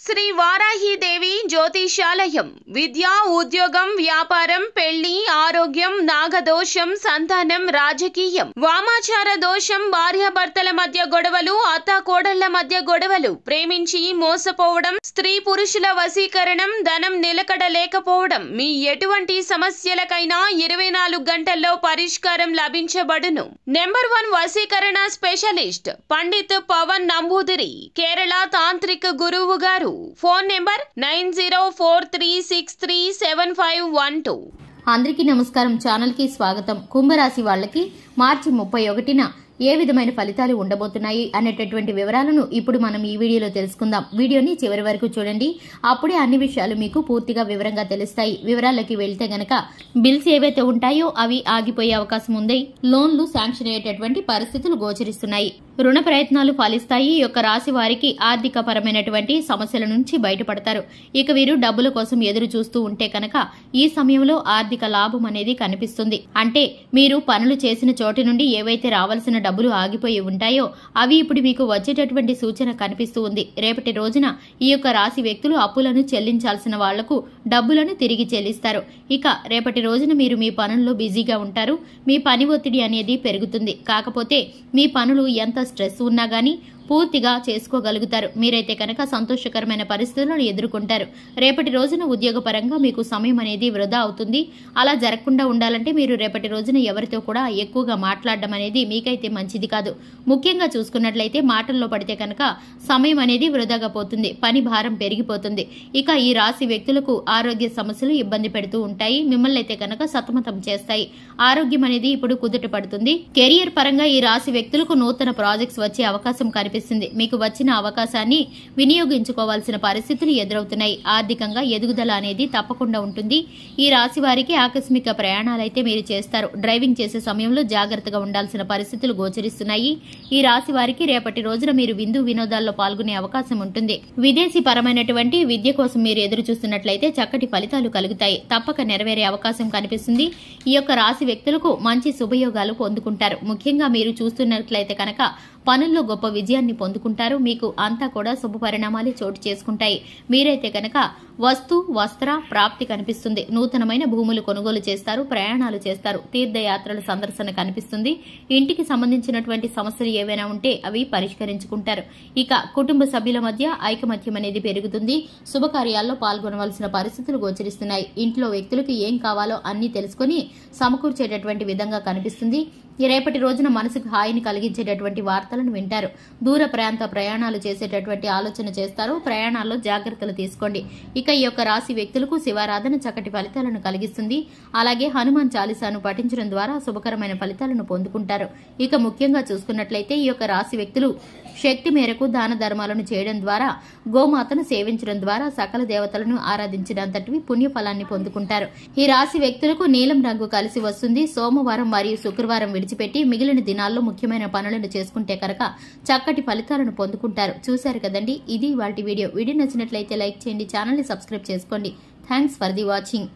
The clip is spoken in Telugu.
శ్రీ వారాహిదేవి జ్యోతిషాలయం విద్య, ఉద్యోగం, వ్యాపారం, పెళ్లి, ఆరోగ్యం, నాగదోషం, సంతానం, రాజకీయం, వామాచార దోషం, భార్యాభర్తల మధ్య గొడవలు, అత్తాకోడళ్ల మధ్య గొడవలు, ప్రేమించి మోసపోవడం, స్త్రీ పురుషుల వశీకరణం, ధనం నిలకడ లేకపోవడం, మీ ఎటువంటి సమస్యలకైనా 24 గంటల్లో పరిష్కారం లభించబడును. నెంబర్ 1 వశీకరణ స్పెషలిస్ట్ పండిత్ పవన్ నంబూదిరి, కేరళ తాంత్రిక గురువు గారు. Phone number 9043637512. అందరికీ నమస్కారం. ఛానల్ కి స్వాగతం. కుంభరాశి వాళ్ళకి మార్చి 31న ఏ విధమైన ఫలితాలు ఉండబోతున్నాయి అనేటటువంటి వివరాలను ఇప్పుడు మనం ఈ వీడియోలో తెలుసుకుందాం. వీడియోని చివరి వరకు చూడండి. అప్పుడే అన్ని విషయాలు మీకు పూర్తిగా వివరంగా తెలుస్తాయి. వివరాలకి వెళ్తే గనక బిల్స్ ఏవైతే ఉంటాయో అవి ఆగిపోయే అవకాశం ఉంది. లోన్లు శాంక్షన్ అయ్యేటటువంటి పరిస్థితులు గోచరిస్తున్నాయి. రుణ ప్రయత్నాలు ఫలిస్తాయి. ఈ యొక్క రాశి వారికి ఆర్థిక పరమైనటువంటి సమస్యల నుంచి బయటపడతారు. ఇక వీరు డబ్బుల కోసం ఎదురు చూస్తూ ఉంటే కనుక ఈ సమయంలో ఆర్థిక లాభం అనేది కనిపిస్తుంది. అంటే మీరు పనులు చేసిన చోటి నుండి ఏవైతే రావాల్సిన డబ్బులు ఆగిపోయి ఉంటాయో అవి ఇప్పుడు మీకు వచ్చేటటువంటి సూచన కనిపిస్తూ ఉంది. రేపటి రోజున ఈ యొక్క రాశి వ్యక్తులు అప్పులను చెల్లించాల్సిన వాళ్లకు డబ్బులను తిరిగి చెల్లిస్తారు. ఇక రేపటి రోజున మీరు మీ పనుల్లో బిజీగా ఉంటారు. మీ పని ఒత్తిడి అనేది పెరుగుతుంది. కాకపోతే మీ పనులు ఎంత స్ట్రెస్ ఉన్నా గానీ పూర్తిగా చేసుకోగలుగుతారు. మీరైతే కనుక సంతోషకరమైన పరిస్థితులను ఎదుర్కొంటారు. రేపటి రోజున ఉద్యోగపరంగా మీకు సమయం అనేది వృధా అవుతుంది. అలా జరగకుండా ఉండాలంటే మీరు రేపటి రోజున ఎవరితో కూడా ఎక్కువగా మాట్లాడడం అనేది మీకైతే మంచిది కాదు. ముఖ్యంగా చూసుకున్నట్లయితే మాటల్లో పడితే కనుక సమయం అనేది వృధాగా పోతుంది. పని భారం పెరిగిపోతుంది. ఇక ఈ రాశి వ్యక్తులకు ఆరోగ్య సమస్యలు ఇబ్బంది పెడుతూ ఉంటాయి. మిమ్మల్ని అయితే కనుక సతమతం చేస్తాయి. ఆరోగ్యం అనేది ఇప్పుడు కుదుట పడుతుంది. కెరియర్ పరంగా ఈ రాశి వ్యక్తులకు నూతన ప్రాజెక్ట్స్ వచ్చే అవకాశం కనిపిస్తుంది. మీకు వచ్చిన అవకాశాన్ని వినియోగించుకోవాల్సిన పరిస్థితులు ఎదురవుతున్నాయి. ఆర్థికంగా ఎదుగుదల అనేది తప్పకుండా ఉంటుంది. ఈ రాశి వారికి ఆకస్మిక ప్రయాణాలైతే మీరు చేస్తారు. డ్రైవింగ్ చేసే సమయంలో జాగ్రత్తగా ఉండాల్సిన పరిస్థితులు గోచరిస్తున్నాయి. ఈ రాశి వారికి రేపటి రోజున మీరు విందు వినోదాల్లో పాల్గొనే అవకాశం ఉంటుంది. విదేశీ పరమైనటువంటి విద్య కోసం మీరు ఎదురు చూస్తున్నట్లయితే చక్కటి ఫలితాలు కలుగుతాయి. తప్పక నెరవేరే అవకాశం కనిపిస్తుంది. ఈ యొక్క రాశి వ్యక్తులకు మంచి శుభయోగాలు పొందుకుంటారు. ముఖ్యంగా మీరు చూస్తున్నట్లయితే కనుక పనుల్లో గొప్ప విజయాన్ని పొందుకుంటారు. మీకు అంతా కూడా శుభ పరిణామాలు చోటు చేసుకుంటాయి. మీరైతే కనుక వస్త్ర ప్రాప్తి కనిపిస్తుంది. నూతనమైన భూములు కొనుగోలు చేస్తారు. ప్రయాణాలు చేస్తారు. తీర్థయాత్రల సందర్శన కనిపిస్తుంది. ఇంటికి సంబంధించినటువంటి సమస్యలు ఏవైనా ఉంటే అవి పరిష్కరించుకుంటారు. ఇక కుటుంబ సభ్యుల మధ్య ఐకమత్యం అనేది పెరుగుతుంది. శుభకార్యాల్లో పాల్గొనవలసిన పరిస్థితులు గోచరిస్తున్నాయి. ఇంట్లో వ్యక్తులకు ఏం కావాలో అన్ని తెలుసుకుని సమకూర్చేటటువంటి విధంగా కనిపిస్తుంది. రేపటి రోజున మనసుకు హాయిని కలిగించేటటువంటి వార్తలను వింటారు. దూర ప్రాంత ప్రయాణాలు చేసేటటువంటి ఆలోచన చేస్తారు. ప్రయాణాల్లో జాగ్రత్తలు తీసుకోండి. ఇక ఈ యొక్క రాశి వ్యక్తులకు శివారాధన చక్కటి ఫలితాలను కలిగిస్తుంది. అలాగే హనుమాన్ చాలీసాను పఠించడం ద్వారా శుభకరమైన ఫలితాలను పొందుకుంటారు. ఇక ముఖ్యంగా చూసుకున్నట్లయితే ఈ యొక్క రాశి వ్యక్తులు శక్తి మేరకు దాన ధర్మాలను చేయడం ద్వారా, గోమాతను సేవించడం ద్వారా సకల దేవతలను ఆరాధించినంతటి పుణ్యఫలాన్ని పొందుకుంటారు. ఈ రాశి వ్యక్తులకు నీలం రంగు కలిసి వస్తుంది. సోమవారం మరియు శుక్రవారం విడిచిపెట్టి మిగిలిన దినాల్లో ముఖ్యమైన పనులను చేసుకుంటే కనుక చక్కటి ఫలితాలను పొందుకుంటారు. చూశారు కదండి, ఇది ఇవాల్టి వీడియో. వీడియో నచ్చినట్లయితే లైక్ చేయండి. ఛానల్ ని సబ్స్క్రైబ్ చేసుకోండి. Thanks for the watching.